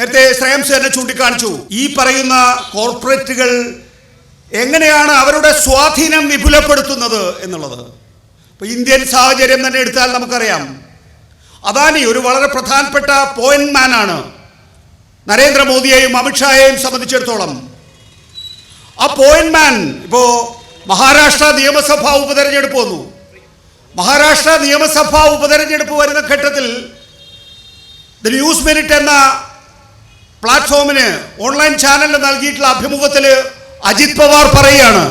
നേരത്തെ ശ്രേയംസ് തന്നെ ചൂണ്ടിക്കാണിച്ചു, ഈ പറയുന്ന കോർപ്പറേറ്റുകൾ എങ്ങനെയാണ് അവരുടെ സ്വാധീനം വിപുലപ്പെടുത്തുന്നത് എന്നുള്ളത്. ഇപ്പോൾ ഇന്ത്യൻ സാഹചര്യം തന്നെ എടുത്താൽ നമുക്കറിയാം, അദാനി ഒരു വളരെ പ്രധാനപ്പെട്ട പോയിന്റ് മാനാണ് നരേന്ദ്രമോദിയെയും അമിത്ഷായെയും സംബന്ധിച്ചിടത്തോളം. ആ പോയിന്റ് മാൻ ഇപ്പോൾ മഹാരാഷ്ട്ര നിയമസഭാ ഉപതെരഞ്ഞെടുപ്പ് വന്നു. മഹാരാഷ്ട്ര നിയമസഭാ ഉപതെരഞ്ഞെടുപ്പ് വരുന്ന ഘട്ടത്തിൽ ദ ന്യൂസ് മിനിറ്റ് എന്ന പ്ലാറ്റ്ഫോമിന് ഓൺലൈൻ ചാനലിന് നൽകിയിട്ടുള്ള അഭിമുഖത്തിൽ അജിത് പവാർ പറയുകയാണ്,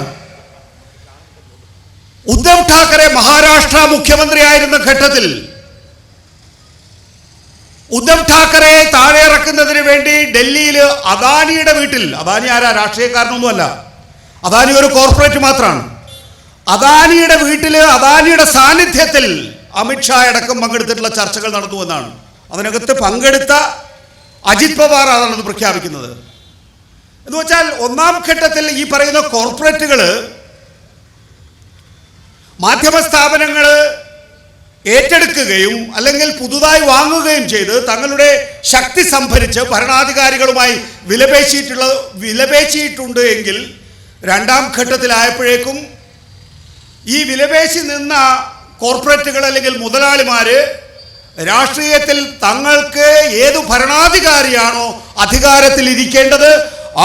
ഉദ്ധവ് ഠാക്കറെ മഹാരാഷ്ട്ര മുഖ്യമന്ത്രിയായിരുന്ന ഘട്ടത്തിൽ ഉദ്ധവ് ഠാക്കറെ താഴെ ഇറക്കുന്നതിന് വേണ്ടി ഡൽഹിയിൽ അദാനിയുടെ വീട്ടിൽ, അദാനി ആരാ, രാഷ്ട്രീയക്കാരനൊന്നുമല്ല, അദാനി ഒരു കോർപ്പറേറ്റ് മാത്രമാണ്, അദാനിയുടെ വീട്ടിൽ അദാനിയുടെ സാന്നിധ്യത്തിൽ അമിത്ഷാ അടക്കം പങ്കെടുത്തിട്ടുള്ള ചർച്ചകൾ നടത്തുമെന്നാണ്. അതിനകത്ത് പങ്കെടുത്ത അജിത് പവാർ അതാണത് പ്രഖ്യാപിക്കുന്നത്. എന്ന് വെച്ചാൽ ഒന്നാം ഘട്ടത്തിൽ ഈ പറയുന്ന കോർപ്പറേറ്റുകൾ മാധ്യമ സ്ഥാപനങ്ങൾ ഏറ്റെടുക്കുകയും അല്ലെങ്കിൽ പുതുതായി വാങ്ങുകയും ചെയ്ത് തങ്ങളുടെ ശക്തി സംഭരിച്ച് ഭരണാധികാരികളുമായി വിലപേശിയിട്ടുണ്ട് എങ്കിൽ രണ്ടാം ഘട്ടത്തിലായപ്പോഴേക്കും ഈ വിലപേശി നിന്ന കോർപ്പറേറ്റുകൾ അല്ലെങ്കിൽ മുതലാളിമാർ രാഷ്ട്രീയത്തിൽ തങ്ങൾക്ക് ഏതു ഭരണാധികാരിയാണോ അധികാരത്തിൽ ഇരിക്കേണ്ടത്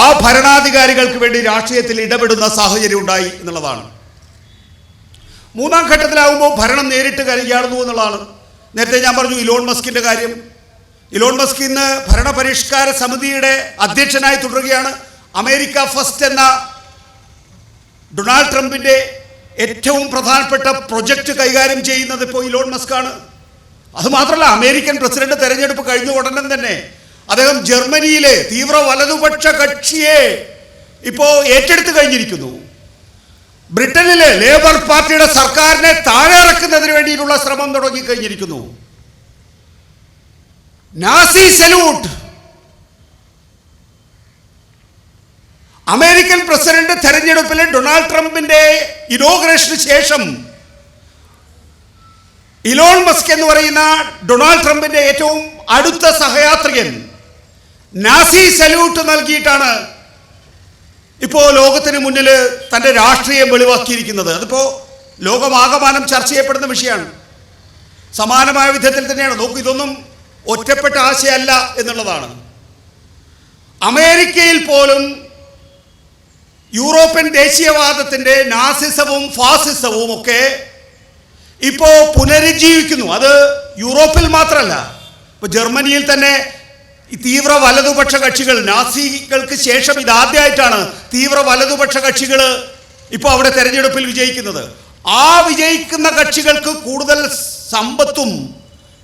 ആ ഭരണാധികാരികൾക്ക് വേണ്ടി രാഷ്ട്രീയത്തിൽ ഇടപെടുന്ന സാഹചര്യം ഉണ്ടായി എന്നുള്ളതാണ്. മൂന്നാം ഘട്ടത്തിലാകുമ്പോൾ ഭരണം നേരിട്ട് കൈയാളുന്നു എന്നുള്ളതാണ്. നേരത്തെ ഞാൻ പറഞ്ഞു ഇലോൺ മസ്കിൻ്റെ കാര്യം. ഇലോൺ മസ്ക് ഇന്ന് ഭരണപരിഷ്കാര സമിതിയുടെ അധ്യക്ഷനായി തുടരുകയാണ്. അമേരിക്ക ഫസ്റ്റ് എന്ന ഡൊണാൾഡ് ട്രംപിൻ്റെ ഏറ്റവും പ്രധാനപ്പെട്ട പ്രൊജക്റ്റ് കൈകാര്യം ചെയ്യുന്നത് ഇപ്പോൾ ഇലോൺ മസ്കാണ്. അതുമാത്രമല്ല, അമേരിക്കൻ പ്രസിഡന്റ് തെരഞ്ഞെടുപ്പ് കഴിഞ്ഞ ഉടനെ തന്നെ അദ്ദേഹം ജർമ്മനിയിലെ തീവ്ര വലതുപക്ഷ കക്ഷിയെ ഇപ്പോൾ ഏറ്റെടുത്തു കഴിഞ്ഞിരിക്കുന്നു. ബ്രിട്ടനിലെ ലേബർ പാർട്ടിയുടെ സർക്കാരിനെ താഴെ ഇറക്കുന്നതിന് വേണ്ടിയിട്ടുള്ള ശ്രമം തുടങ്ങിക്കഴിഞ്ഞിരിക്കുന്നു. നാസി സല്യൂട്ട് അമേരിക്കൻ പ്രസിഡന്റ് തെരഞ്ഞെടുപ്പിൽ ഡൊണാൾഡ് ട്രംപിന്റെ ഇനോഗ്രേഷന് ശേഷം ഇലോൺ മസ്ക് എന്ന് പറയുന്ന ഡൊണാൾഡ് ട്രംപിന്റെ ഏറ്റവും അടുത്ത സഹയാത്രികൻ നാസി സല്യൂട്ട് നൽകിയിട്ടാണ് ഇപ്പോൾ ലോകത്തിന് മുന്നിൽ തൻ്റെ രാഷ്ട്രീയം വെളിവാക്കിയിരിക്കുന്നത്. അതിപ്പോൾ ലോകമാകമാനം ചർച്ച ചെയ്യപ്പെടുന്ന വിഷയമാണ്. സമാനമായ വിധത്തിൽ തന്നെയാണ്. നോക്കൂ, ഇതൊന്നും ഒറ്റപ്പെട്ട ആശയമല്ല എന്നുള്ളതാണ്. അമേരിക്കയിൽ പോലും യൂറോപ്യൻ ദേശീയവാദത്തിൻ്റെ നാസിസവും ഫാസിസവും ഒക്കെ ഇപ്പോൾ പുനരുജ്ജീവിക്കുന്നു. അത് യൂറോപ്പിൽ മാത്രമല്ല, ഇപ്പോൾ ജർമ്മനിയിൽ തന്നെ ഈ തീവ്ര വലതുപക്ഷ കക്ഷികൾ, നാസികൾക്ക് ശേഷം ഇതാദ്യമായിട്ടാണ് തീവ്ര വലതുപക്ഷ കക്ഷികൾ ഇപ്പോൾ അവിടെ തെരഞ്ഞെടുപ്പിൽ വിജയിക്കുന്നത്. ആ വിജയിക്കുന്ന കക്ഷികൾക്ക് കൂടുതൽ സമ്പത്തും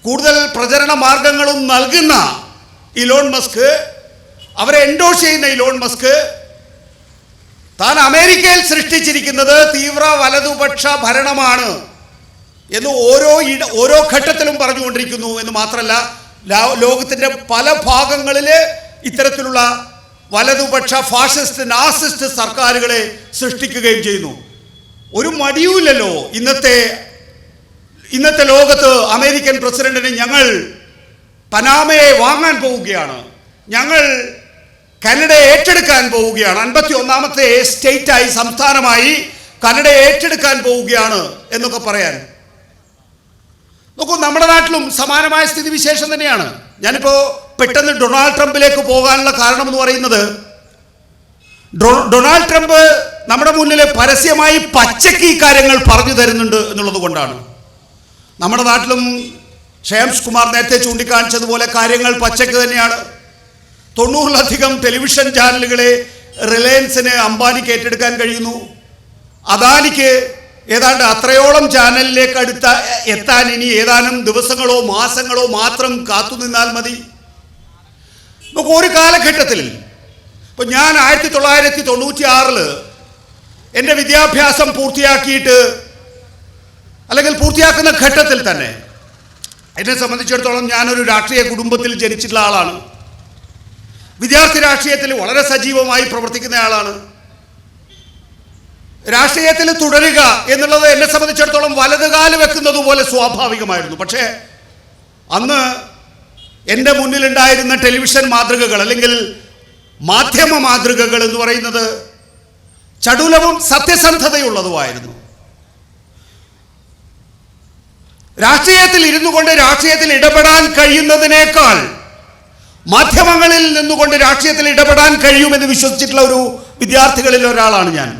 കൂടുതൽ പ്രചരണ മാർഗങ്ങളും നൽകുന്ന ഇലോൺ മസ്ക്, അവരെ എൻഡോഴ്സ് ചെയ്യുന്ന ഇലോൺ മസ്ക് താൻ അമേരിക്കയിൽ സൃഷ്ടിച്ചിരിക്കുന്നത് തീവ്ര വലതുപക്ഷ ഭരണമാണ് എന്ന് ഓരോ ഘട്ടത്തിലും പറഞ്ഞുകൊണ്ടിരിക്കുന്നു. എന്ന് മാത്രമല്ല, ലോകത്തിൻ്റെ പല ഭാഗങ്ങളിൽ ഇത്തരത്തിലുള്ള വലതുപക്ഷ ഫാഷിസ്റ്റ് നാസിസ്റ്റ് സർക്കാരുകളെ സൃഷ്ടിക്കുകയും ചെയ്യുന്നു. ഒരു മടിയുമില്ലല്ലോ ഇന്നത്തെ ലോകത്ത് അമേരിക്കൻ പ്രസിഡന്റിന് ഞങ്ങൾ പനാമയെ വാങ്ങാൻ പോവുകയാണ്, ഞങ്ങൾ കാനഡയെ ഏറ്റെടുക്കാൻ പോവുകയാണ്, 51ാമത്തെ സ്റ്റേറ്റായി സംസ്ഥാനമായി കാനഡയെ ഏറ്റെടുക്കാൻ പോവുകയാണ് എന്നൊക്കെ പറയാൻ. നോക്കൂ, നമ്മുടെ നാട്ടിലും സമാനമായ സ്ഥിതിവിശേഷം തന്നെയാണ്. ഞാനിപ്പോൾ പെട്ടെന്ന് ഡൊണാൾഡ് ട്രംപിലേക്ക് പോകാനുള്ള കാരണം എന്ന് പറയുന്നത്, ഡൊണാൾഡ് ട്രംപ് നമ്മുടെ മുന്നിൽ പരസ്യമായി പച്ചയ്ക്ക് ഈ കാര്യങ്ങൾ പറഞ്ഞു തരുന്നുണ്ട് എന്നുള്ളത് കൊണ്ടാണ്. നമ്മുടെ നാട്ടിലും ശ്രേയംസ് കുമാർ നേരത്തെ ചൂണ്ടിക്കാണിച്ചതുപോലെ കാര്യങ്ങൾ പച്ചയ്ക്ക് തന്നെയാണ്. 90-ലധികം ടെലിവിഷൻ ചാനലുകളെ റിലയൻസിന് അംബാനിക്ക് ഏറ്റെടുക്കാൻ കഴിയുന്നു. അദാനിക്ക് ഏതാണ്ട് അത്രയോളം ചാനലിലേക്ക് എത്താൻ ഇനി ഏതാനും ദിവസങ്ങളോ മാസങ്ങളോ മാത്രം കാത്തുനിന്നാൽ മതി. നമുക്ക് ഒരു കാലഘട്ടത്തിൽ, ഇപ്പോൾ ഞാൻ 1996 എൻ്റെ വിദ്യാഭ്യാസം പൂർത്തിയാക്കുന്ന ഘട്ടത്തിൽ തന്നെ എന്നെ സംബന്ധിച്ചിടത്തോളം ഞാനൊരു രാഷ്ട്രീയ കുടുംബത്തിൽ ജനിച്ചിട്ടുള്ള ആളാണ്. വിദ്യാർത്ഥി രാഷ്ട്രീയത്തിൽ വളരെ സജീവമായി പ്രവർത്തിക്കുന്ന ആളാണ്. രാഷ്ട്രീയത്തിൽ തുടരുക എന്നുള്ളത് എന്നെ സംബന്ധിച്ചിടത്തോളം വലതുകാല് വെക്കുന്നത് പോലെ സ്വാഭാവികമായിരുന്നു. പക്ഷേ അന്ന് എൻ്റെ മുന്നിലുണ്ടായിരുന്ന ടെലിവിഷൻ മാതൃകകൾ അല്ലെങ്കിൽ മാധ്യമ മാതൃകകൾ എന്ന് പറയുന്നത് ചടുലവും സത്യസന്ധതയുള്ളതുമായിരുന്നു. രാഷ്ട്രീയത്തിൽ ഇരുന്നു കൊണ്ട് രാഷ്ട്രീയത്തിൽ ഇടപെടാൻ കഴിയുന്നതിനേക്കാൾ മാധ്യമങ്ങളിൽ നിന്നുകൊണ്ട് രാഷ്ട്രീയത്തിൽ ഇടപെടാൻ കഴിയുമെന്ന് വിശ്വസിച്ചിട്ടുള്ള ഒരു വിദ്യാർത്ഥികളിൽ ഒരാളാണ് ഞാൻ.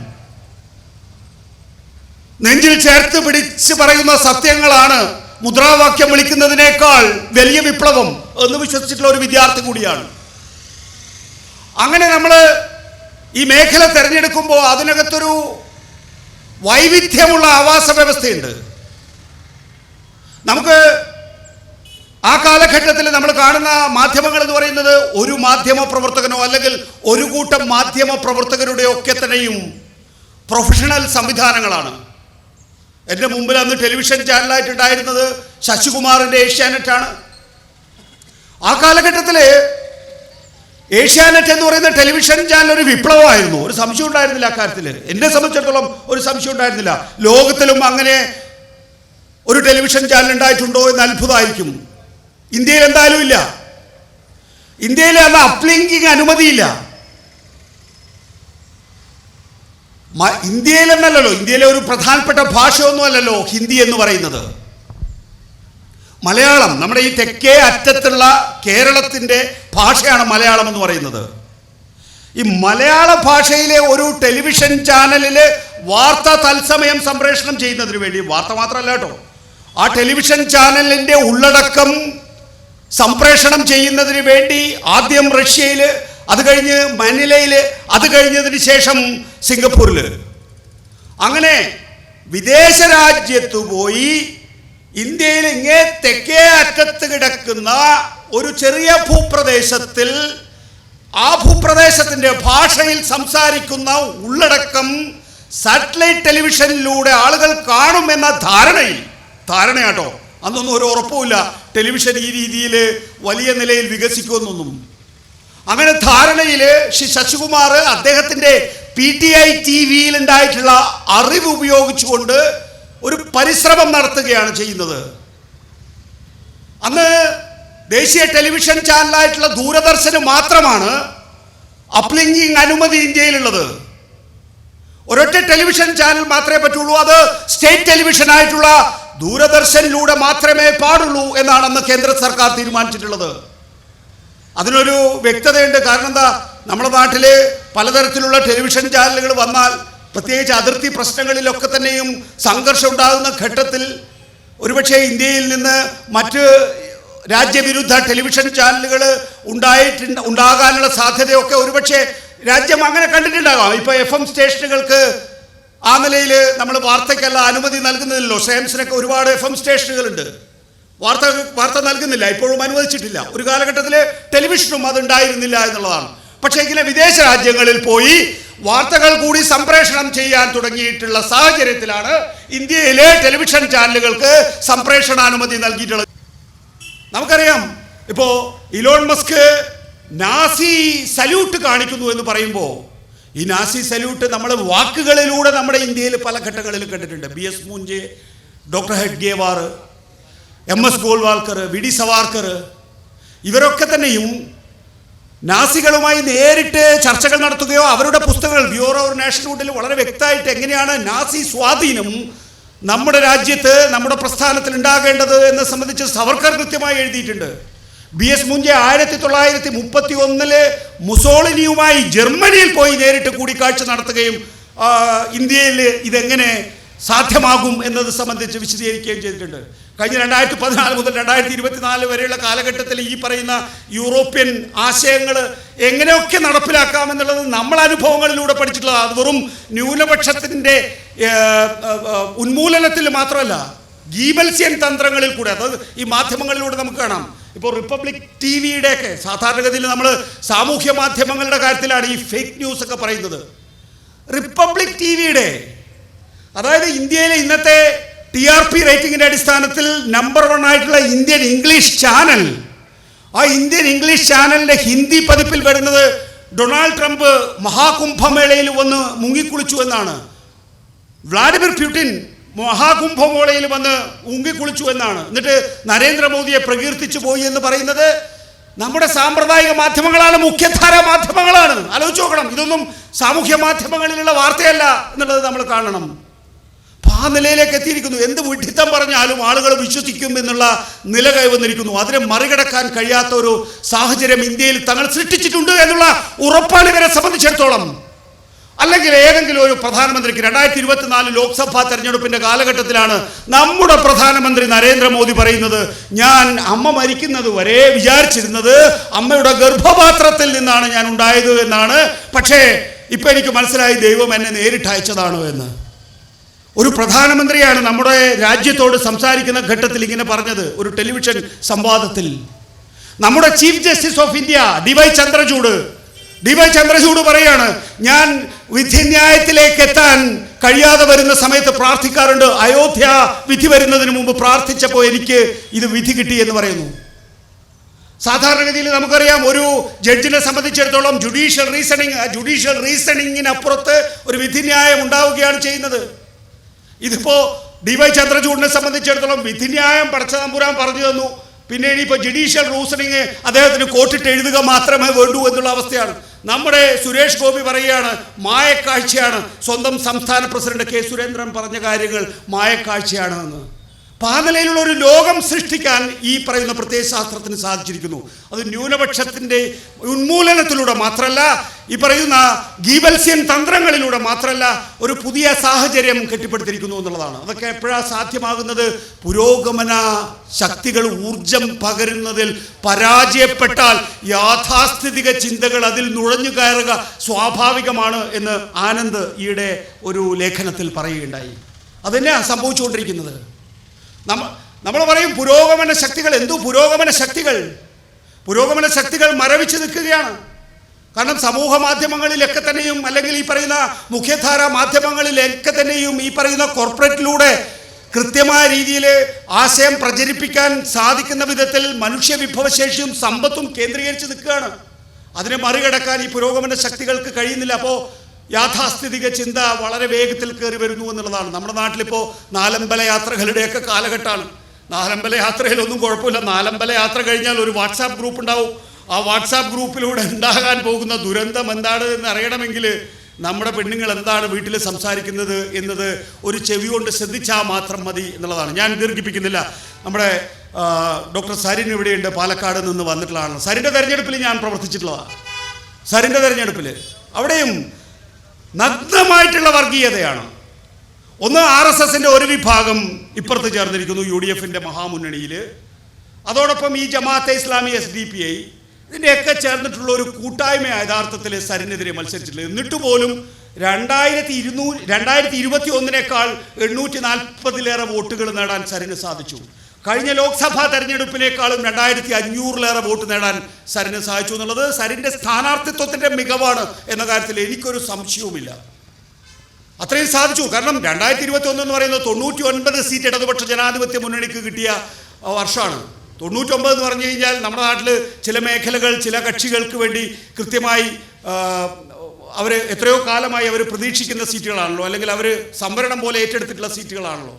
നെഞ്ചിൽ ചേർത്ത് പിടിച്ച് പറയുന്ന സത്യങ്ങളാണ് മുദ്രാവാക്യം വിളിക്കുന്നതിനേക്കാൾ വലിയ വിപ്ലവം എന്ന് വിശ്വസിച്ചിട്ടുള്ള ഒരു വിദ്യാർത്ഥി കൂടിയാണ്. അങ്ങനെ നമ്മൾ ഈ മേഖല തിരഞ്ഞെടുക്കുമ്പോൾ അതിനകത്തൊരു വൈവിധ്യമുള്ള ആവാസ വ്യവസ്ഥയുണ്ട്. നമുക്ക് ആ കാലഘട്ടത്തിൽ നമ്മൾ കാണുന്ന മാധ്യമങ്ങൾ എന്ന് പറയുന്നത് ഒരു മാധ്യമ പ്രവർത്തകനോ അല്ലെങ്കിൽ ഒരു കൂട്ടം മാധ്യമ പ്രവർത്തകരുടെ ഒക്കെ തന്നെയും പ്രൊഫഷണൽ സംവിധാനങ്ങളാണ്. എൻ്റെ മുമ്പിൽ അന്ന് ടെലിവിഷൻ ചാനലായിട്ടുണ്ടായിരുന്നത് ശശികുമാറിൻ്റെ ഏഷ്യാനെറ്റാണ്. ആ കാലഘട്ടത്തിൽ ഏഷ്യാനെറ്റ് എന്ന് പറയുന്ന ടെലിവിഷൻ ചാനൽ ഒരു വിപ്ലവമായിരുന്നു. ഒരു സംശയം ഉണ്ടായിരുന്നില്ല അക്കാര്യത്തിൽ. എന്നെ സംബന്ധിച്ചിടത്തോളം ഒരു സംശയം ഉണ്ടായിരുന്നില്ല. ലോകത്തിലും അങ്ങനെ ഒരു ടെലിവിഷൻ ചാനൽ ഉണ്ടായിട്ടുണ്ടോ എന്ന് അത്ഭുതമായിരിക്കും. ഇന്ത്യയിൽ എന്തായാലും ഇല്ല. ഇന്ത്യയിൽ അന്ന് അപ്ലിങ്കിങ് അനുമതിയില്ല. ഇന്ത്യയിലെന്നല്ലോ, ഇന്ത്യയിലെ ഒരു പ്രധാനപ്പെട്ട ഭാഷയൊന്നുമല്ലല്ലോ ഹിന്ദി എന്ന് പറയുന്നത്. മലയാളം, നമ്മുടെ ഈ തെക്കേ അറ്റത്തുള്ള കേരളത്തിൻ്റെ ഭാഷയാണ് മലയാളം എന്ന് പറയുന്നത്. ഈ മലയാള ഭാഷയിലെ ഒരു ടെലിവിഷൻ ചാനലിൽ വാർത്ത തത്സമയം സംപ്രേഷണം ചെയ്യുന്നതിന് വേണ്ടി, വാർത്ത മാത്രമല്ല കേട്ടോ, ആ ടെലിവിഷൻ ചാനലിൻ്റെ ഉള്ളടക്കം സംപ്രേഷണം ചെയ്യുന്നതിന് വേണ്ടി ആദ്യം റഷ്യയിൽ, അത് കഴിഞ്ഞ് മനിലയിൽ, അത് കഴിഞ്ഞതിന് ശേഷം സിംഗപ്പൂരിൽ, അങ്ങനെ വിദേശ രാജ്യത്തു പോയി ഇന്ത്യയിൽ ഇങ്ങേ തെക്കേ അറ്റത്ത് കിടക്കുന്ന ഒരു ചെറിയ ഭൂപ്രദേശത്തിൽ ആ ഭൂപ്രദേശത്തിൻ്റെ ഭാഷയിൽ സംസാരിക്കുന്ന ഉള്ളടക്കം സാറ്റലൈറ്റ് ടെലിവിഷനിലൂടെ ആളുകൾ കാണുമെന്ന ധാരണയാട്ടോ. അന്നൊന്നും ഒരു ഉറപ്പുമില്ല ടെലിവിഷൻ ഈ രീതിയിൽ വലിയ നിലയിൽ വികസിക്കുമെന്നൊന്നും. അങ്ങനെ ധാരണയിൽ ശ്രീ ശശികുമാർ അദ്ദേഹത്തിൻ്റെ PTI TV-യിൽ ഉണ്ടായിട്ടുള്ള അറിവ് ഉപയോഗിച്ചുകൊണ്ട് ഒരു പരിശ്രമം നടത്തുകയാണ് ചെയ്യുന്നത്. അന്ന് ദേശീയ ടെലിവിഷൻ ചാനലായിട്ടുള്ള ദൂരദർശന് മാത്രമാണ് അപ്ലിങ്കിങ് അനുമതി ഇന്ത്യയിലുള്ളത്. ഒരൊറ്റ ടെലിവിഷൻ ചാനൽ മാത്രമേ പറ്റുള്ളൂ. അത് സ്റ്റേറ്റ് ടെലിവിഷൻ ആയിട്ടുള്ള ദൂരദർശനിലൂടെ മാത്രമേ പാടുള്ളൂ എന്നാണ് അന്ന് കേന്ദ്ര സർക്കാർ തീരുമാനിച്ചിട്ടുള്ളത്. അതിനൊരു വ്യക്തതയുണ്ട്. കാരണം എന്താ, നമ്മുടെ നാട്ടിൽ പലതരത്തിലുള്ള ടെലിവിഷൻ ചാനലുകൾ വന്നാൽ, പ്രത്യേകിച്ച് അതിർത്തി പ്രശ്നങ്ങളിലൊക്കെ തന്നെയും സംഘർഷം ഉണ്ടാകുന്ന ഘട്ടത്തിൽ ഒരുപക്ഷെ ഇന്ത്യയിൽ നിന്ന് മറ്റ് രാജ്യവിരുദ്ധ ടെലിവിഷൻ ചാനലുകൾ ഉണ്ടാകാനുള്ള സാധ്യതയൊക്കെ ഒരുപക്ഷെ രാജ്യം അങ്ങനെ കണ്ടിട്ടുണ്ടാകാം. ഇപ്പോൾ FM സ്റ്റേഷനുകൾക്ക് ആ നിലയിൽ നമ്മൾ വാർത്തയ്ക്കല്ല അനുമതി നൽകുന്നില്ലല്ലോ. ശ്രേംസിനൊക്കെ ഒരുപാട് FM സ്റ്റേഷനുകളുണ്ട്, വാർത്ത നൽകുന്നില്ല, ഇപ്പോഴും അനുവദിച്ചിട്ടില്ല. ഒരു കാലഘട്ടത്തിൽ ടെലിവിഷനും അതുണ്ടായിരുന്നില്ല എന്നുള്ളതാണ്. പക്ഷേ ഇങ്ങനെ വിദേശ രാജ്യങ്ങളിൽ പോയി വാർത്തകൾ കൂടി സംപ്രേഷണം ചെയ്യാൻ തുടങ്ങിയിട്ടുള്ള സാഹചര്യത്തിലാണ് ഇന്ത്യയിലെ ടെലിവിഷൻ ചാനലുകൾക്ക് സംപ്രേഷണാനുമതി നൽകിയിട്ടുള്ളത്. നമുക്കറിയാം, ഇപ്പോൾ ഇലോൺ മസ്ക് നാസി സല്യൂട്ട് കാണിക്കുന്നു എന്ന് പറയുമ്പോൾ ഈ നാസി സല്യൂട്ട് നമ്മൾ വാക്കുകളിലൂടെ നമ്മുടെ ഇന്ത്യയിൽ പല ഘട്ടങ്ങളിലും കണ്ടിട്ടുണ്ട്. BS Moonje, doctor Hedgewar, MS Golwalkar, VD Savarkar, ഇവരൊക്കെ തന്നെയും നാസികളുമായി നേരിട്ട് ചർച്ചകൾ നടത്തുകയോ അവരുടെ പുസ്തകങ്ങൾ ബ്യൂറോ ഓഫ് നാഷണൽഹുഡിൽ വളരെ വ്യക്തമായിട്ട് എങ്ങനെയാണ് നാസി സ്വാധീനം നമ്മുടെ രാജ്യത്ത് നമ്മുടെ പ്രസ്ഥാനത്തിൽ ഉണ്ടാകേണ്ടത് എന്നെ സംബന്ധിച്ച് സവർക്കർ കൃത്യമായി എഴുതിയിട്ടുണ്ട്. BS മൂഞ്ചെ 1931 മുസോളിനിയുമായി ജർമ്മനിയിൽ പോയി നേരിട്ട് കൂടിക്കാഴ്ച നടത്തുകയും ഇന്ത്യയിൽ ഇതെങ്ങനെ സാധ്യമാകും എന്നത് സംബന്ധിച്ച് വിശദീകരിക്കുകയും ചെയ്തിട്ടുണ്ട്. കഴിഞ്ഞ 2014 മുതൽ 2024 വരെയുള്ള കാലഘട്ടത്തിൽ ഈ പറയുന്ന യൂറോപ്യൻ ആശയങ്ങൾ എങ്ങനെയൊക്കെ നടപ്പിലാക്കാമെന്നുള്ളത് നമ്മൾ അനുഭവങ്ങളിലൂടെ പഠിച്ചിട്ടുള്ളത്. അത് വെറും ന്യൂനപക്ഷത്തിൻ്റെ ഉന്മൂലനത്തിൽ മാത്രമല്ല, ഗീബൽസ്യൻ തന്ത്രങ്ങളിൽ കൂടെ, അതായത് ഈ മാധ്യമങ്ങളിലൂടെ നമുക്ക് കാണാം. ഇപ്പോൾ റിപ്പബ്ലിക് TVയുടെയൊക്കെ സാധാരണഗതിയിൽ നമ്മൾ സാമൂഹ്യ മാധ്യമങ്ങളുടെ കാര്യത്തിലാണ് ഈ ഫേക്ക് ന്യൂസ് ഒക്കെ പറയുന്നത്. റിപ്പബ്ലിക് TVയുടെ, അതായത് ഇന്ത്യയിലെ ഇന്നത്തെ TRP റേറ്റിംഗിൻ്റെ അടിസ്ഥാനത്തിൽ നമ്പർ 1 ആയിട്ടുള്ള ഇന്ത്യൻ ഇംഗ്ലീഷ് ചാനൽ, ആ ഇന്ത്യൻ ഇംഗ്ലീഷ് ചാനലിൻ്റെ ഹിന്ദി പതിപ്പിൽ വരുന്നത് ഡൊണാൾഡ് ട്രംപ് മഹാകുംഭമേളയിൽ വന്ന് മുങ്ങിക്കുളിച്ചു എന്നാണ്. വ്ളാഡിമിർ പുടിൻ മഹാകുംഭമേളയിൽ വന്ന് മുങ്ങിക്കുളിച്ചു എന്നാണ്. എന്നിട്ട് നരേന്ദ്രമോദിയെ പ്രകീർത്തിച്ചു പോയി എന്ന് പറയുന്നത് നമ്മുടെ സാമ്പ്രദായിക മാധ്യമങ്ങളാണ്, മുഖ്യധാര മാധ്യമങ്ങളാണ്. ആലോചിച്ച് നോക്കണം. ഇതൊന്നും സാമൂഹ്യ മാധ്യമങ്ങളിലുള്ള വാർത്തയല്ല എന്നുള്ളത് നമ്മൾ കാണണം. ആ നിലയിലേക്ക് എത്തിയിരിക്കുന്നു. എന്ത് വിഡ്ഢിത്തം പറഞ്ഞാലും ആളുകൾ വിശ്വസിക്കും എന്നുള്ള നില കൈവന്നിരിക്കുന്നു. അതിനെ മറികടക്കാൻ കഴിയാത്ത ഒരു സാഹചര്യം ഇന്ത്യയിൽ തങ്ങൾ സൃഷ്ടിച്ചിട്ടുണ്ട് എന്നുള്ള ഉറപ്പാണ് ഇവരെ സംബന്ധിച്ചിടത്തോളം. അല്ലെങ്കിൽ ഏതെങ്കിലും ഒരു പ്രധാനമന്ത്രിക്ക് 2024 ലോക്സഭാ തെരഞ്ഞെടുപ്പിന്റെ കാലഘട്ടത്തിലാണ് നമ്മുടെ പ്രധാനമന്ത്രി നരേന്ദ്രമോദി പറയുന്നത്, ഞാൻ അമ്മ മരിക്കുന്നത് വരെ വിചാരിച്ചിരുന്നത് അമ്മയുടെ ഗർഭപാത്രത്തിൽ നിന്നാണ് ഞാൻ ഉണ്ടായത് എന്നാണ്, പക്ഷേ ഇപ്പം എനിക്ക് മനസ്സിലായി ദൈവം എന്നെ നേരിട്ട് അയച്ചതാണോ എന്ന്. ഒരു പ്രധാനമന്ത്രിയാണ് നമ്മുടെ രാജ്യത്തോട് സംസാരിക്കുന്ന ഘട്ടത്തിൽ ഇങ്ങനെ പറഞ്ഞത് ഒരു ടെലിവിഷൻ സംവാദത്തിൽ. നമ്മുടെ chief justice of India D Y Chandrachud പറയാണ്, ഞാൻ വിധിന്യായത്തിലേക്ക് എത്താൻ കഴിയാതെ വരുന്ന സമയത്ത് പ്രാർത്ഥിക്കാറുണ്ട്. അയോധ്യ വിധി വരുന്നതിന് മുമ്പ് പ്രാർത്ഥിച്ചപ്പോൾ എനിക്ക് ഇത് വിധി കിട്ടി എന്ന് പറയുന്നു. സാധാരണഗതിയിൽ നമുക്കറിയാം, ഒരു ജഡ്ജിനെ സംബന്ധിച്ചിടത്തോളം ജുഡീഷ്യൽ റീസണിങ്ങിനപ്പുറത്ത് ഒരു വിധിന്യായം ഉണ്ടാവുകയാണ് ചെയ്യുന്നത്. ഇതിപ്പോ ഡിവൈ ചന്ദ്രചൂഡിനെ സംബന്ധിച്ചിടത്തോളം വിധിന്യായം പടച്ച തമ്പുരാൻ പറഞ്ഞു തന്നു, പിന്നെ ഇനിയിപ്പോൾ ജുഡീഷ്യൽ റീസണിങ് അദ്ദേഹത്തിന് കോട്ടിട്ട് എഴുതുക മാത്രമേ വേണ്ടൂ എന്നുള്ള അവസ്ഥയാണ്. നമ്മുടെ സുരേഷ് ഗോപി പറയുകയാണ് മായക്കാഴ്ചയാണ്, സ്വന്തം സംസ്ഥാന പ്രസിഡന്റ് കെ സുരേന്ദ്രൻ പറഞ്ഞ കാര്യങ്ങൾ മായക്കാഴ്ചയാണ് എന്ന്. അപ്പോൾ ആ നിലയിലുള്ള ഒരു ലോകം സൃഷ്ടിക്കാൻ ഈ പറയുന്ന പ്രത്യയശാസ്ത്രത്തിന് സാധിച്ചിരിക്കുന്നു. അത് ന്യൂനപക്ഷത്തിൻ്റെ ഉന്മൂലനത്തിലൂടെ മാത്രമല്ല, ഈ പറയുന്ന ഗീബൽസ്യൻ തന്ത്രങ്ങളിലൂടെ മാത്രമല്ല, ഒരു പുതിയ സാഹചര്യം കെട്ടിപ്പടുത്തിരിക്കുന്നു എന്നുള്ളതാണ്. അതൊക്കെ എപ്പോഴാണ് സാധ്യമാകുന്നത്? പുരോഗമന ശക്തികൾ ഊർജം പകരുന്നതിൽ പരാജയപ്പെട്ടാൽ യാഥാസ്ഥിതിക ചിന്തകൾ അതിൽ നുഴഞ്ഞു കയറുക സ്വാഭാവികമാണ് എന്ന് ആനന്ദ് ഈയിടെ ഒരു ലേഖനത്തിൽ പറയുകയുണ്ടായി. അതുതന്നെയാണ് സംഭവിച്ചുകൊണ്ടിരിക്കുന്നത്. നമ്മൾ പറയും പുരോഗമന ശക്തികൾ. എന്തു പുരോഗമന ശക്തികൾ മരവിച്ച് നിൽക്കുകയാണ്. കാരണം സമൂഹ മാധ്യമങ്ങളിലൊക്കെ തന്നെയും, അല്ലെങ്കിൽ ഈ പറയുന്ന മുഖ്യധാര മാധ്യമങ്ങളിലൊക്കെ തന്നെയും ഈ പറയുന്ന കോർപ്പറേറ്റിലൂടെ കൃത്യമായ രീതിയിൽ ആശയം പ്രചരിപ്പിക്കാൻ സാധിക്കുന്ന വിധത്തിൽ മനുഷ്യ വിഭവശേഷിയും സമ്പത്തും കേന്ദ്രീകരിച്ച് നിൽക്കുകയാണ്. അതിനെ മറികടക്കാൻ ഈ പുരോഗമന ശക്തികൾക്ക് കഴിയുന്നില്ല. അപ്പോൾ യാഥാസ്ഥിതിക ചിന്ത വളരെ വേഗത്തിൽ കയറി വരുന്നു എന്നുള്ളതാണ്. നമ്മുടെ നാട്ടിലിപ്പോൾ നാലമ്പല യാത്രകളുടെയൊക്കെ കാലഘട്ടമാണ്. നാലമ്പല യാത്രയിലൊന്നും കുഴപ്പമില്ല. നാലമ്പല യാത്ര കഴിഞ്ഞാൽ ഒരു വാട്സാപ്പ് ഗ്രൂപ്പ് ഉണ്ടാവും. ആ വാട്സാപ്പ് ഗ്രൂപ്പിലൂടെ ഉണ്ടാകാൻ പോകുന്ന ദുരന്തം എന്താണ് എന്ന് അറിയണമെങ്കിൽ നമ്മുടെ പെണ്ണുങ്ങൾ എന്താണ് വീട്ടിൽ സംസാരിക്കുന്നത് എന്നത് ഒരു ചെവി കൊണ്ട് ശ്രദ്ധിച്ചാൽ മാത്രം മതി എന്നുള്ളതാണ്. ഞാൻ ദീർഘിപ്പിക്കുന്നില്ല. നമ്മുടെ ഡോക്ടർ സരിൻ ഇവിടെയുണ്ട്, പാലക്കാട് നിന്ന് വന്നിട്ടുള്ളതാണ്. സരിൻ്റെ തെരഞ്ഞെടുപ്പിൽ ഞാൻ പ്രവർത്തിച്ചിട്ടുള്ളതാണ്. സരിൻ്റെ തെരഞ്ഞെടുപ്പിൽ അവിടെയും നഗ്നമായിട്ടുള്ള വർഗീയതയാണ്. ഒന്ന് RSSന്റെ ഒരു വിഭാഗം ഇപ്പുറത്ത് ചേർന്നിരിക്കുന്നു UDFന്റെ മഹാമുന്നണിയിൽ. അതോടൊപ്പം ഈ ജമാഅത്തെ ഇസ്ലാമി SDPI ഇതിൻ്റെയൊക്കെ ചേർന്നിട്ടുള്ള ഒരു കൂട്ടായ്മയാണ് യഥാർത്ഥത്തിൽ സരിനെതിരെ മത്സരിച്ചിട്ടുള്ളത്. എന്നിട്ട് പോലും 2021 840 വോട്ടുകൾ നേടാൻ സരിന് സാധിച്ചു. കഴിഞ്ഞ ലോക്സഭാ തെരഞ്ഞെടുപ്പിനേക്കാളും 2500 വോട്ട് നേടാൻ സരിന് സാധിച്ചു എന്നുള്ളത് സരിൻ്റെ സ്ഥാനാർത്ഥിത്വത്തിൻ്റെ മികവാണ് എന്ന കാര്യത്തിൽ എനിക്കൊരു സംശയവുമില്ല. അത്രയും സാധിച്ചു. കാരണം 2021 എന്ന് പറയുന്നത് 99 സീറ്റ് ഇടതുപക്ഷ ജനാധിപത്യ മുന്നണിക്ക് കിട്ടിയ വർഷമാണ്. 99 എന്ന് പറഞ്ഞു കഴിഞ്ഞാൽ നമ്മുടെ നാട്ടിൽ ചില മേഖലകൾ ചില കക്ഷികൾക്ക് വേണ്ടി കൃത്യമായി അവർ എത്രയോ കാലമായി അവർ പ്രതീക്ഷിക്കുന്ന സീറ്റുകളാണല്ലോ, അല്ലെങ്കിൽ അവർ സംവരണം പോലെ ഏറ്റെടുത്തിട്ടുള്ള സീറ്റുകളാണല്ലോ.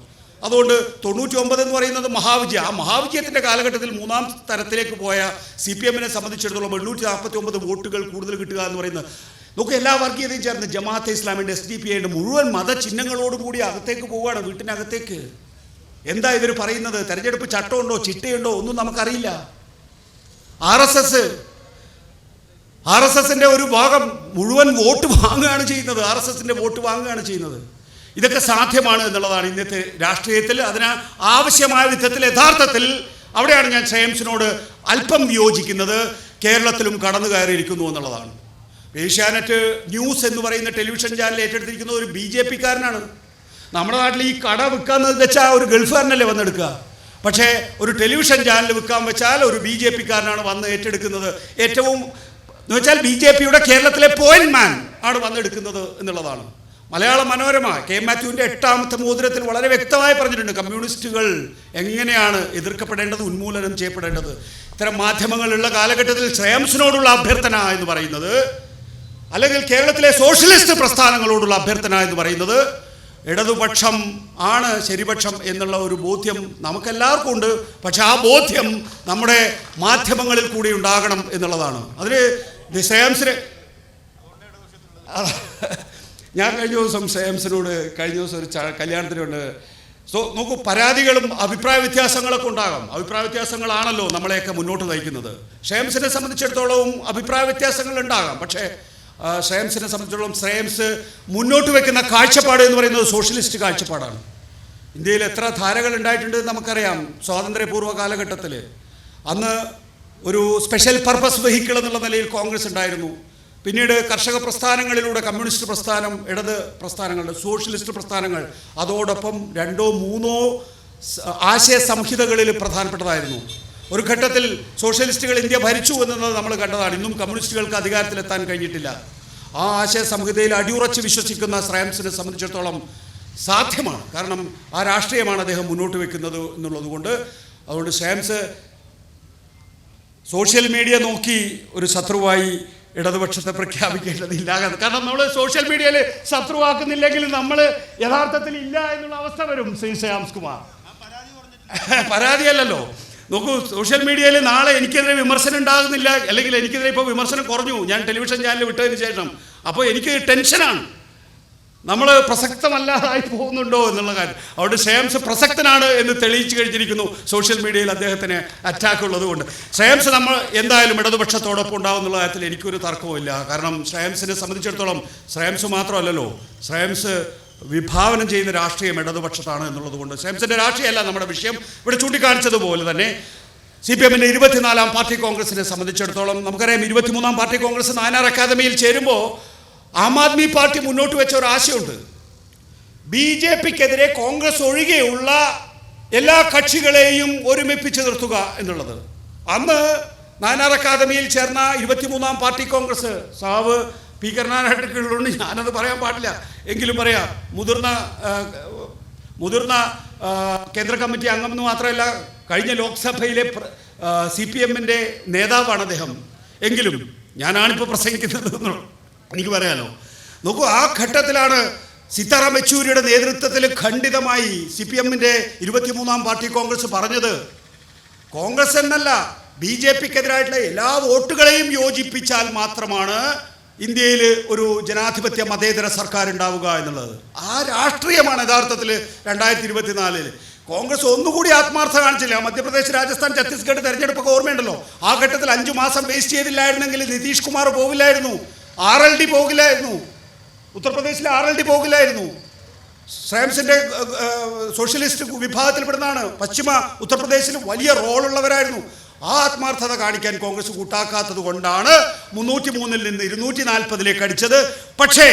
അതുകൊണ്ട് 99 എന്ന് പറയുന്നത് മഹാവിജയം. ആ മഹാവിജയത്തിൻ്റെ കാലഘട്ടത്തിൽ മൂന്നാം തരത്തിലേക്ക് പോയ CPMനെ സംബന്ധിച്ചിടത്തോളം 849 വോട്ടുകൾ കൂടുതൽ കിട്ടുക എന്ന് പറയുന്നത് നമുക്ക് എല്ലാ വർഗീയതയും ചേർന്ന് ജമാഅത്തെ ഇസ്ലാമിൻ്റെ SDPIയുടെ മുഴുവൻ മതചിഹ്നങ്ങളോടുകൂടി അകത്തേക്ക് പോവുകയാണ്, വീട്ടിനകത്തേക്ക്. എന്താ ഇവർ പറയുന്നത്? തെരഞ്ഞെടുപ്പ് ചട്ടമുണ്ടോ ചിട്ടയുണ്ടോ ഒന്നും നമുക്കറിയില്ല. RSSന്റെ ഒരു ഭാഗം മുഴുവൻ വോട്ട് വാങ്ങുകയാണ് ചെയ്യുന്നത്. RSSന്റെ വോട്ട് വാങ്ങുകയാണ് ചെയ്യുന്നത്. ഇതൊക്കെ സാധ്യമാണ് എന്നുള്ളതാണ് ഇന്നത്തെ രാഷ്ട്രീയത്തിൽ. അതിന് ആവശ്യമായ വിധത്തിൽ യഥാർത്ഥത്തിൽ അവിടെയാണ് ഞാൻ ശ്രേയംസിനോട് അല്പം വിയോജിക്കുന്നത്. കേരളത്തിലും കടന്നു കയറിയിരിക്കുന്നു എന്നുള്ളതാണ്. ഏഷ്യാനെറ്റ് ന്യൂസ് എന്ന് പറയുന്ന ടെലിവിഷൻ ചാനൽ ഏറ്റെടുത്തിരിക്കുന്നത് ഒരു BJPക്കാരനാണ്. നമ്മുടെ നാട്ടിൽ ഈ കട വിൽക്കാന്ന് വെച്ചാൽ ഒരു ഗൾഫുകാരനല്ലേ വന്നെടുക്കുക. പക്ഷേ ഒരു ടെലിവിഷൻ ചാനൽ വിൽക്കാൻ വെച്ചാൽ ഒരു BJPക്കാരനാണ് വന്ന് ഏറ്റെടുക്കുന്നത്. ഏറ്റവും എന്ന് വെച്ചാൽ BJPയുടെ കേരളത്തിലെ പോയിന്റ് മാൻ ആണ് വന്നെടുക്കുന്നത് എന്നുള്ളതാണ്. മലയാള മനോരമ K. മാത്യുവിൻ്റെ 8ാമത്തെ മോതിരത്തിൽ വളരെ വ്യക്തമായി പറഞ്ഞിട്ടുണ്ട് കമ്മ്യൂണിസ്റ്റുകൾ എങ്ങനെയാണ് എതിർക്കപ്പെടേണ്ടത്, ഉന്മൂലനം ചെയ്യപ്പെടേണ്ടത്. ഇത്തരം മാധ്യമങ്ങളുള്ള കാലഘട്ടത്തിൽ ശ്രേയംസിനോടുള്ള അഭ്യർത്ഥന എന്ന് പറയുന്നത്, അല്ലെങ്കിൽ കേരളത്തിലെ സോഷ്യലിസ്റ്റ് പ്രസ്ഥാനങ്ങളോടുള്ള അഭ്യർത്ഥന എന്ന് പറയുന്നത്, ഇടതുപക്ഷം ആണ് ശരിപക്ഷം എന്നുള്ള ഒരു ബോധ്യം നമുക്കെല്ലാവർക്കും ഉണ്ട്. പക്ഷെ ആ ബോധ്യം നമ്മുടെ മാധ്യമങ്ങളിൽ കൂടി ഉണ്ടാകണം എന്നുള്ളതാണ്. അതിന് ശ്രേയാംസിന് ഞാൻ കഴിഞ്ഞ ദിവസം ശ്രേയാംസിനോട് ഒരു കല്യാണത്തിനുണ്ട്. നോക്കൂ, പരാതികളും അഭിപ്രായ വ്യത്യാസങ്ങളൊക്കെ ഉണ്ടാകാം. അഭിപ്രായ വ്യത്യാസങ്ങളാണല്ലോ നമ്മളെയൊക്കെ മുന്നോട്ട് നയിക്കുന്നത്. ശ്രേയാംസിനെ സംബന്ധിച്ചിടത്തോളം അഭിപ്രായ വ്യത്യാസങ്ങൾ ഉണ്ടാകാം. പക്ഷേ ശ്രേയാംസിനെ സംബന്ധിച്ചിടത്തോളം ശ്രേയാംസ് മുന്നോട്ട് വയ്ക്കുന്ന കാഴ്ചപ്പാട് എന്ന് പറയുന്നത് സോഷ്യലിസ്റ്റ് കാഴ്ചപ്പാടാണ്. ഇന്ത്യയിൽ എത്ര ധാരകൾ ഉണ്ടായിട്ടുണ്ട് നമുക്കറിയാം. സ്വാതന്ത്ര്യപൂർവ്വ കാലഘട്ടത്തിൽ അന്ന് ഒരു സ്പെഷ്യൽ പർപ്പസ് വെഹിക്കിൾ എന്നുള്ള നിലയിൽ കോൺഗ്രസ് ഉണ്ടായിരുന്നു. പിന്നീട് കർഷക പ്രസ്ഥാനങ്ങളിലൂടെ കമ്മ്യൂണിസ്റ്റ് പ്രസ്ഥാനം, ഇടത് പ്രസ്ഥാനങ്ങൾ, സോഷ്യലിസ്റ്റ് പ്രസ്ഥാനങ്ങൾ, അതോടൊപ്പം 2-3 ആശയ സംഹിതകളിൽ പ്രധാനപ്പെട്ടതായിരുന്നു. ഒരു ഘട്ടത്തിൽ സോഷ്യലിസ്റ്റുകൾ ഇന്ത്യ ഭരിച്ചു എന്നത് നമ്മൾ കണ്ടതാണ്. ഇന്നും കമ്മ്യൂണിസ്റ്റുകൾക്ക് അധികാരത്തിലെത്താൻ കഴിഞ്ഞിട്ടില്ല. ആ ആശയ സംഹിതയിൽ അടിയുറച്ച് വിശ്വസിക്കുന്ന ശ്രേയാംസിനെ സംബന്ധിച്ചിടത്തോളം സാധ്യമാണ്. കാരണം ആ രാഷ്ട്രീയമാണ് അദ്ദേഹം മുന്നോട്ട് വെക്കുന്നത് എന്നുള്ളത് കൊണ്ട്. അതുകൊണ്ട് ശ്രേയാംസ് സോഷ്യൽ മീഡിയ നോക്കി ഒരു ശത്രുവായി ഇടതുപക്ഷത്തെ പ്രഖ്യാപിക്കേണ്ടതില്ല. കാരണം നമ്മൾ സോഷ്യൽ മീഡിയയിൽ ശത്രുവാക്കുന്നില്ലെങ്കിൽ നമ്മൾ യഥാർത്ഥത്തിൽ ഇല്ല എന്നുള്ള അവസ്ഥ വരും. ശ്രീ ശ്രേയാംസ് കുമാർ, പരാതിയല്ലല്ലോ. നോക്കൂ, സോഷ്യൽ മീഡിയയിൽ നാളെ എനിക്കെതിരെ വിമർശനം ഉണ്ടാകുന്നില്ല, അല്ലെങ്കിൽ എനിക്കെതിരെ ഇപ്പോൾ വിമർശനം കുറഞ്ഞു ഞാൻ ടെലിവിഷൻ ചാനൽ വിട്ടതിന് ശേഷം, അപ്പോൾ എനിക്ക് ടെൻഷനാണ്. നമ്മൾ പ്രസക്തമല്ലാതായി പോകുന്നുണ്ടോ എന്നുള്ള കാര്യം. അതുകൊണ്ട് ശ്രേയാംസ് പ്രസക്തനാണ് എന്ന് തെളിയിച്ചു കഴിഞ്ഞിരിക്കുന്നു സോഷ്യൽ മീഡിയയിൽ അദ്ദേഹത്തിന് അറ്റാക്ക് ഉള്ളതുകൊണ്ട്. ശ്രേയാംസ് നമ്മൾ എന്തായാലും ഇടതുപക്ഷത്തോടൊപ്പം ഉണ്ടാകുന്നുള്ള കാര്യത്തിൽ എനിക്കൊരു തർക്കവുമില്ല. കാരണം ശ്രേയാംസിനെ സംബന്ധിച്ചിടത്തോളം ശ്രേയാംസ് മാത്രമല്ലല്ലോ, ശ്രേയാംസ് വിഭാവനം ചെയ്യുന്ന രാഷ്ട്രീയം ഇടതുപക്ഷത്താണ് എന്നുള്ളത് കൊണ്ട് ശ്രേയാംസിൻ്റെ രാഷ്ട്രീയമല്ല നമ്മുടെ വിഷയം. ഇവിടെ ചൂണ്ടിക്കാണിച്ചതുപോലെ തന്നെ CPM-ൻ്റെ 24-ാം പാർട്ടി കോൺഗ്രസിനെ സംബന്ധിച്ചിടത്തോളം നമുക്കറിയാം, 23-ാം പാർട്ടി കോൺഗ്രസ് നായനാർ അക്കാദമിയിൽ ചേരുമ്പോൾ ആം ആദ്മി പാർട്ടി മുന്നോട്ട് വെച്ച ഒരു ആശയമുണ്ട്. BJP-ക്കെതിരെ കോൺഗ്രസ് ഒഴികെയുള്ള എല്ലാ കക്ഷികളെയും ഒരുമിപ്പിച്ച് നിർത്തുക എന്നുള്ളത്. അന്ന് നായനാർ അക്കാദമിയിൽ ചേർന്ന 23-ാം പാർട്ടി കോൺഗ്രസ്, സാവ് പി കരുണാകരനുള്ളതുകൊണ്ട് ഞാനത് പറയാൻ പാടില്ല, എങ്കിലും പറയാം, മുതിർന്ന കേന്ദ്ര കമ്മിറ്റി അംഗം എന്ന് മാത്രമല്ല, കഴിഞ്ഞ ലോക്സഭയിലെ CPM-ൻ്റെ നേതാവാണ് അദ്ദേഹം. എങ്കിലും ഞാനാണിപ്പോൾ പ്രസംഗിക്കുന്നത് എനിക്ക് പറയാലോ. നോക്കൂ, ആ ഘട്ടത്തിലാണ് സീതാറാം യെച്ചൂരിയുടെ നേതൃത്വത്തിൽ ഖണ്ഡിതമായി CPM-ൻ്റെ 23-ാം പാർട്ടി കോൺഗ്രസ് പറഞ്ഞത്, കോൺഗ്രസ് എന്നല്ല BJP-ക്കെതിരായിട്ടുള്ള എല്ലാ വോട്ടുകളെയും യോജിപ്പിച്ചാൽ മാത്രമാണ് ഇന്ത്യയിൽ ഒരു ജനാധിപത്യ മതേതര സർക്കാർ ഉണ്ടാവുക എന്നുള്ളത്. ആ രാഷ്ട്രീയമാണ് യഥാർത്ഥത്തിൽ 2024 കോൺഗ്രസ് ഒന്നുകൂടി ആത്മാർത്ഥത കാണിച്ചില്ല. മധ്യപ്രദേശ്, രാജസ്ഥാൻ, ഛത്തീസ്ഗഡ് തെരഞ്ഞെടുപ്പൊക്കെ ഓർമ്മയുണ്ടല്ലോ. ആ ഘട്ടത്തിൽ 5 മാസം വേസ്റ്റ് ചെയ്തില്ലായിരുന്നെങ്കിൽ നിതീഷ് കുമാർ പോകില്ലായിരുന്നു, RLD പോകില്ലായിരുന്നു, ഉത്തർപ്രദേശിലെ RLD പോകില്ലായിരുന്നു. ശ്രേയാംസിൻ്റെ സോഷ്യലിസ്റ്റ് വിഭാഗത്തിൽപ്പെടുന്നതാണ്. പശ്ചിമ ഉത്തർപ്രദേശിൽ വലിയ റോളുള്ളവരായിരുന്നു. ആ ആത്മാർത്ഥത കാണിക്കാൻ കോൺഗ്രസ് കൂട്ടാക്കാത്തത് കൊണ്ടാണ് 303-ൽ നിന്ന് 240-ലേക്ക് അടിച്ചത്. പക്ഷേ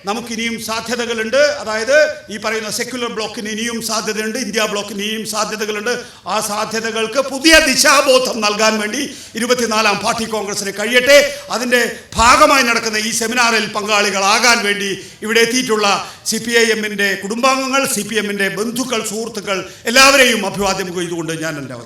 നമുക്കിനിയും സാധ്യതകളുണ്ട്. അതായത് ഈ പറയുന്ന സെക്യുലർ ബ്ലോക്കിന് ഇനിയും സാധ്യതയുണ്ട്, ഇന്ത്യ ബ്ലോക്കിന് ഇനിയും സാധ്യതകളുണ്ട്. ആ സാധ്യതകൾക്ക് പുതിയ ദിശാബോധം നൽകാൻ വേണ്ടി 24-ാം പാർട്ടി കോൺഗ്രസിന് കഴിയട്ടെ. അതിൻ്റെ ഭാഗമായി നടക്കുന്ന ഈ സെമിനാറിൽ പങ്കാളികളാകാൻ വേണ്ടി ഇവിടെ എത്തിയിട്ടുള്ള CPIM-ൻ്റെ കുടുംബാംഗങ്ങൾ, CPM-ൻ്റെ ബന്ധുക്കൾ, സുഹൃത്തുക്കൾ എല്ലാവരെയും അഭിവാദ്യം ചെയ്തുകൊണ്ട് ഞാൻ എൻ്റെ